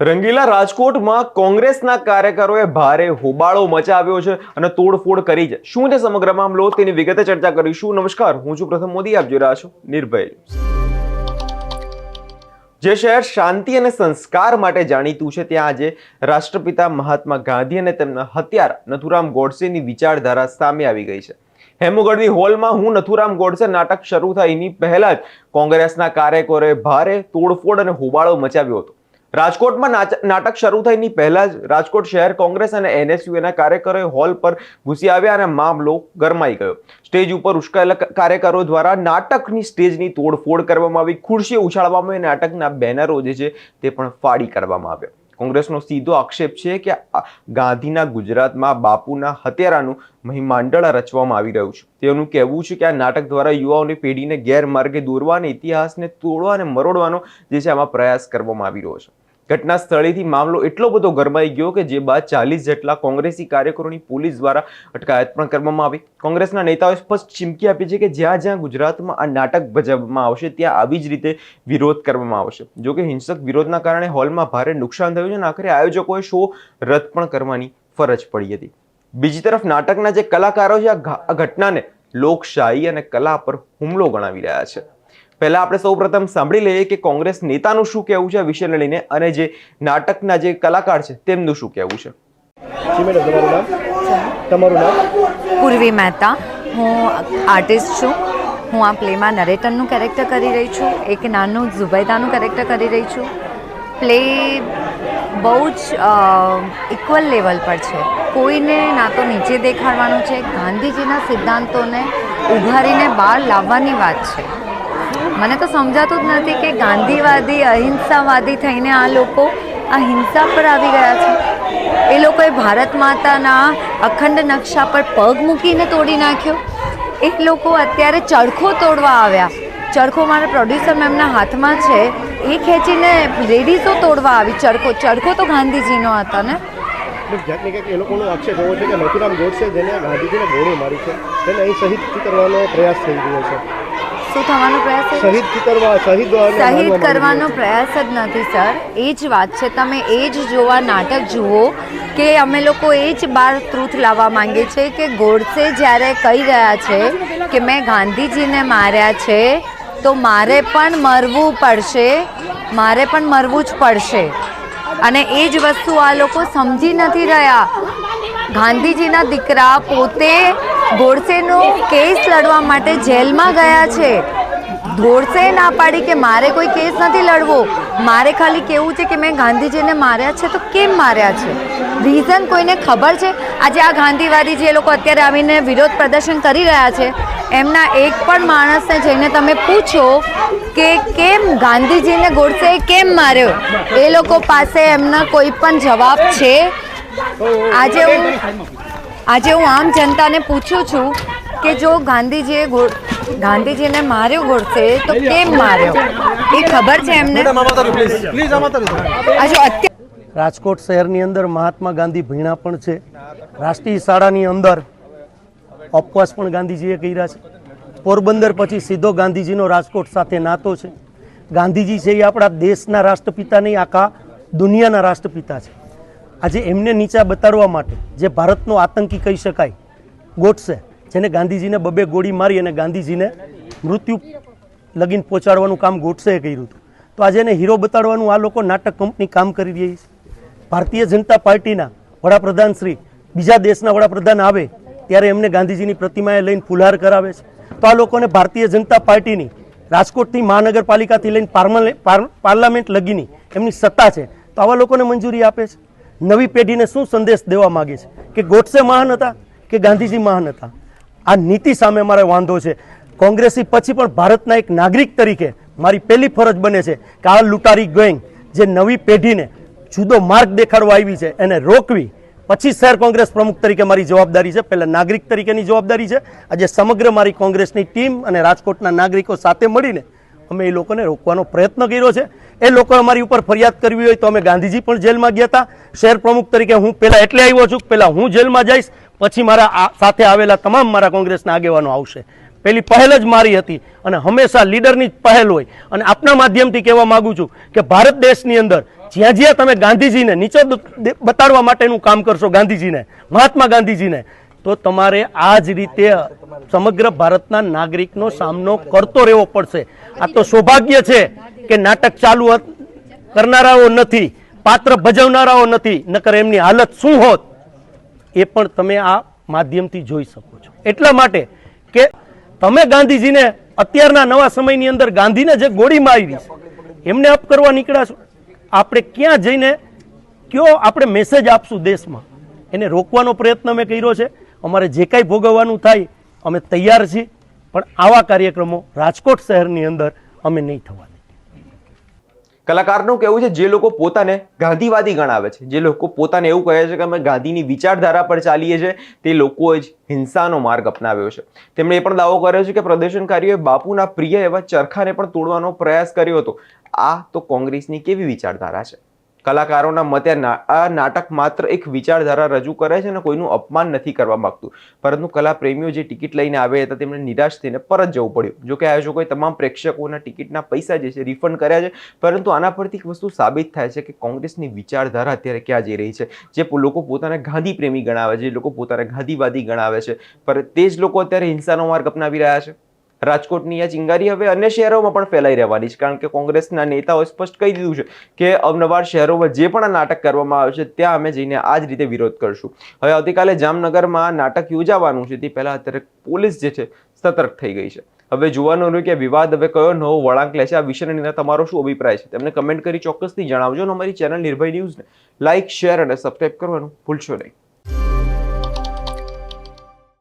રંગીલા રાજકોટમાં કોંગ્રેસના કાર્યકરોએ ભારે હોબાળો મચાવ્યો છે અને તોડફોડ કરી છે। શું છે સમગ્ર મામલો તેની વિગતે ચર્ચા કરીશું। નમસ્કાર, હું છું પ્રથમ મોદી, આપ જોઈ રહ્યા છો નિર્ભય ન્યૂઝ। જે શહેર શાંતિ અને સંસ્કાર માટે જાણીતું છે, ત્યાં આજે રાષ્ટ્રપિતા મહાત્મા ગાંધી અને તેમના હત્યારા નથુરામ ગોડસેની વિચારધારા સામે આવી ગઈ છે। હેમુગઢવી હોલમાં હું નથુરામ ગોડસે નાટક શરૂ થઈની પહેલા જ કોંગ્રેસના કાર્યકરોએ ભારે તોડફોડ અને હોબાળો મચાવ્યો હતો। રાજકોટમાં નાટક શરૂ થઈની પહેલા જ રાજકોટ શહેર કોંગ્રેસ અને એનએસયુના કાર્યકરોએ હોલ પર ઘૂસી આવ્યા અને મામલો ગરમાઈ ગયો। સ્ટેજ ઉપર ઉશ્કેરાયેલા કાર્યકરો દ્વારા નાટકની સ્ટેજની તોડફોડ કરવામાં આવી, ખુરશીઓ ઉછાળવામાં આવી, નાટકના બેનરો જે છે તે પણ ફાડી કાઢવામાં આવ્યા। કોંગ્રેસનો સીધો આક્ષેપ છે કે ગાંધીના ગુજરાતમાં બાપુના હત્યારાનું મહિમાંડળ રચવામાં આવી રહ્યું છે। તેનું કહેવું છે કે આ નાટક દ્વારા યુવાઓની પેઢીને ગેરમાર્ગે દોરવા અને ઇતિહાસને તોડવા અને મરોડવાનો જે છે આમાં પ્રયાસ કરવામાં આવી રહ્યો છે। ઘટના સ્થળેથી મામલો એટલો બધો ગરમાઈ ગયો કે જે બાદ 40 જેટલા કોંગ્રેસી કાર્યકરોની પોલીસ દ્વારા અટકાયત પણ કરવામાં આવી। કોંગ્રેસના નેતાઓએ સ્પષ્ટ ચીમકી આપી છે કે જ્યાં જ્યાં ગુજરાતમાં આ નાટક ભજવવામાં આવશે ત્યાં આવી જ રીતે વિરોધ કરવામાં આવશે। જો કે હિંસક વિરોધના કારણે હોલમાં ભારે નુકસાન થયું છે અને આખરે આયોજકોએ શો રદ પણ કરવાની ફરજ પડી હતી। બીજી તરફ નાટકના જે કલાકારો છે આ ઘટનાને લોકશાહી અને કલા પર હુમલો ગણાવી રહ્યા છે। પહેલા આપણે સૌપ્રથમ સાંભળી લઈએ કે કોંગ્રેસ નેતાનું શું કહેવું છે આ વિષયને લઈને અને જે નાટકના જે કલાકાર છે તેમનું શું કહેવું છે। તમારું નામ? પૂર્વી મહેતા। હું આર્ટિસ્ટ છું। હું આ પ્લેમાં નરેટરનું કેરેક્ટર કરી રહી છું, એક નાનું ઝુબૈદાનું કેરેક્ટર કરી રહી છું। પ્લે બહુ જ ઇક્વલ લેવલ પર છે, કોઈને ના તો નીચે દેખાડવાનું છે, ગાંધીજીના સિદ્ધાંતોને ઉભારીને બહાર લાવવાની વાત છે। મને તો સમજાતું જ નથી કે ગાંધીવાદી અહિંસાવાદી થઈને આ લોકો આ હિંસા પર આવી ગયા છે। એ લોકોએ ભારત માતાના અખંડ નકશા પર પગ મૂકીને તોડી નાખ્યો। એ લોકો અત્યારે ચરખો તોડવા આવ્યા। ચરખો મારા પ્રોડ્યુસર મેમના હાથમાં છે, એ ખેંચીને લેડીઝો તોડવા આવી। ચરખો તો ગાંધીજીનો હતા ને। ક્યાંક એ લોકોનો આક્ષેપ એવો છે કે નથુરામ ગોડસે જેને ગાંધીજીને ગોળી મારી છે તેને અહીં શહીદ કરવાનો પ્રયાસ થઈ રહ્યો છે। શું થવાનો પ્રયાસ છે? શહીદ કરવાનો પ્રયાસ જ નથી સર, એ જ વાત છે। તમે એ જ જોવા નાટક જુઓ કે અમે લોકો એ જ બાર ટ્રુથ લાવવા માંગીએ છીએ કે ગોડસે જ્યારે કહી રહ્યા છે કે મેં ગાંધીજીને માર્યા છે તો મારે પણ મરવું પડશે, મારે પણ મરવું જ પડશે। અને એ જ વસ્તુ આ લોકો સમજી નથી રહ્યા। ગાંધીજીના દીકરા પોતે ગોડસેનો કેસ લડવા માટે જેલમાં ગયા છે। ગોડસે ના પાડી કે મારે કોઈ કેસ નથી લડવો, મારે ખાલી કહેવું છે કે મેં ગાંધીજીને માર્યા છે તો કેમ માર્યા છે, રીઝન કોઈને ખબર છે? આજે આ ગાંધીવાદી જે લોકો અત્યારે આવીને વિરોધ પ્રદર્શન કરી રહ્યા છે એમના એક પણ માણસને જઈને તમે પૂછો કે કેમ ગાંધીજીને ગોડસે કેમ માર્યો, એ લોકો પાસે એમના કોઈ પણ જવાબ છે? આજે હું આમ જનતાને પૂછું છું કે જો ગાંધીજીને માર્યો ગોડસે તો કેમ માર્યો, એ ખબર છે એમને? રાજકોટ શહેરની અંદર મહાત્મા ગાંધી ભીણા પણ છે। રાષ્ટ્રીય શાળાની અંદર ઉપવાસ પણ ગાંધીજીએ કર્યા છે। પોરબંદર પછી સીધો ગાંધીજીનો રાજકોટ સાથે નાતો છે। ગાંધીજી છે એ આપણા દેશના રાષ્ટ્રપિતા નહીં, આખા દુનિયાના રાષ્ટ્રપિતા છે। આજે એમને નીચા બતાડવા માટે જે ભારતનો આતંકી કહી શકાય ગોડસે, જેને ગાંધીજીને બબે ગોળી મારી અને ગાંધીજીને મૃત્યુ લગીન પહોંચાડવાનું કામ ગોડસેએ કર્યું હતું, તો આજે એને હીરો બતાડવાનું આ લોકો નાટક કંપની કામ કરી રહી છે। ભારતીય જનતા પાર્ટીના વડાપ્રધાન શ્રી બીજા દેશના વડાપ્રધાન આવે ત્યારે એમને ગાંધીજીની પ્રતિમાએ લઈને ફુલહાર કરાવે છે, તો આ લોકોને ભારતીય જનતા પાર્ટીની રાજકોટથી મહાનગરપાલિકાથી લઈને પાર્લામેન્ટ લગીની એમની સત્તા છે, તો આવા લોકોને મંજૂરી આપે છે। નવી પેઢીને શું સંદેશ દેવા માગે છે કે ગોડસે મહાન હતા કે ગાંધીજી મહાન હતા? આ નીતિ સામે મારે વાંધો છે। કોંગ્રેસી પછી પણ ભારતના એક નાગરિક તરીકે મારી પહેલી ફરજ બને છે કે આ લૂંટારી ગેંગ જે નવી પેઢીને જુદો માર્ગ દેખાડવા આવી છે એને રોકવી। પછી શહેર કોંગ્રેસ પ્રમુખ તરીકે મારી જવાબદારી છે, પહેલાં નાગરિક તરીકેની જવાબદારી છે। આજે સમગ્ર મારી કોંગ્રેસની ટીમ અને રાજકોટના નાગરિકો સાથે મળીને અમે એ લોકોને રોકવાનો પ્રયત્ન કર્યો છે। એ લોકોએ અમારી ઉપર ફરિયાદ કરવી હોય તો અમે ગાંધીજી પણ જેલમાં ગયા હતા। શહેર પ્રમુખ તરીકે હું પહેલાં એટલે આવ્યો છું, પહેલાં હું જેલમાં જઈશ, પછી મારા સાથે આવેલા તમામ મારા કોંગ્રેસના આગેવાનો આવશે। પહેલી પહેલ જ મારી હતી અને હંમેશા લીડરની જ પહેલ હોય। અને આપના માધ્યમથી કહેવા માગું છું કે ભારત દેશની અંદર જ્યાં જ્યાં તમે ગાંધીજીને નીચે બતાડવા માટેનું કામ કરશો, ગાંધીજીને, મહાત્મા ગાંધીજીને, તો તમારે આ જ રીતે સમગ્ર ભારતના નાગરિકનો સામનો કરતો રહેવો પડશે. આ તો સૌભાગ્ય છે કે નાટક ચાલુ કરનારાઓ નથી, પાત્ર ભજવનારાઓ નથી, નકર એમની હાલત શું હોત એ પણ તમે આ માધ્યમથી જોઈ શકો છો. એટલા માટે કે તમે ગાંધીજીને અત્યારના નવા સમયની અંદર ગાંધીને જે ગોળી મારી છે એમને અપ કરવા નીકળ્યા છો. આપણે ક્યાં જઈને કયો આપણે મેસેજ આપશું દેશમાં, એને રોકવાનો પ્રયત્ન અમે કર્યો છે. અમારે જે કાંઈ ભોગવવાનું થાય અમે તૈયાર છીએ, પણ આવા કાર્યક્રમો રાજકોટ શહેરની અંદર અમે નહીં થવા દઈએ. કલાકારનું કહેવું છે જે લોકો પોતાને ગાંધીવાદી ગણાવે છે, જે લોકો પોતાને એવું કહે છે કે અમે ગાંધીની વિચારધારા પર ચાલીએ છીએ, તે લોકોએ જ હિંસાનો માર્ગ અપનાવ્યો છે. તેમણે એ પણ દાવો કર્યો છે કે પ્રદર્શનકારીઓએ બાપુના પ્રિય એવા ચરખાને પણ તોડવાનો પ્રયાસ કર્યો હતો. આ તો કોંગ્રેસની કેવી વિચારધારા છે? કલાકારોના મતે આ નાટક માત્ર એક વિચારધારા રજૂ કરે છે અને કોઈનું અપમાન નથી કરવા માંગતું, પરંતુ કલા પ્રેમીઓ જે ટિકિટ લઈને આવ્યા હતા તેમને નિરાશ થઈને પરત જવું પડ્યું. જોકે આયોજકોએ તમામ પ્રેક્ષકોના ટિકિટના પૈસા જે છે રિફંડ કર્યા છે, પરંતુ આના પરથી એક વસ્તુ સાબિત થાય છે કે કોંગ્રેસની વિચારધારા અત્યારે ક્યાં જઈ રહી છે. જે લોકો પોતાને ગાંધી પ્રેમી ગણાવે છે, જે લોકો પોતાને ગાંધીવાદી ગણાવે છે, પર તે જ લોકો અત્યારે હિંસાનો માર્ગ અપનાવી રહ્યા છે. રાજકોટની આ ચિંગારી હવે અન્ય શહેરોમાં પણ ફેલાઈ રહેવાની છે, કારણ કે કોંગ્રેસના નેતાઓએ સ્પષ્ટ કહી દીધું છે કે અવનવાર શહેરોમાં જે પણ આ નાટક કરવામાં આવે છે ત્યાં અમે જઈને આ જ રીતે વિરોધ કરશું. હવે આવતીકાલે જામનગરમાં નાટક યોજાવાનું છે, તે પહેલા અત્યારે પોલીસ જે છે સતર્ક થઈ ગઈ છે. હવે જોવાનું રહ્યું કે વિવાદ હવે કયો નવો વળાંક લે છે. આ વિષયને લઈને તમારો શું અભિપ્રાય છે તેમને કમેન્ટ કરી ચોક્કસથી જણાવજો અને અમારી ચેનલ નિર્ભય ન્યૂઝને લાઇક, શેર અને સબસ્ક્રાઇબ કરવાનું ભૂલશો નહીં.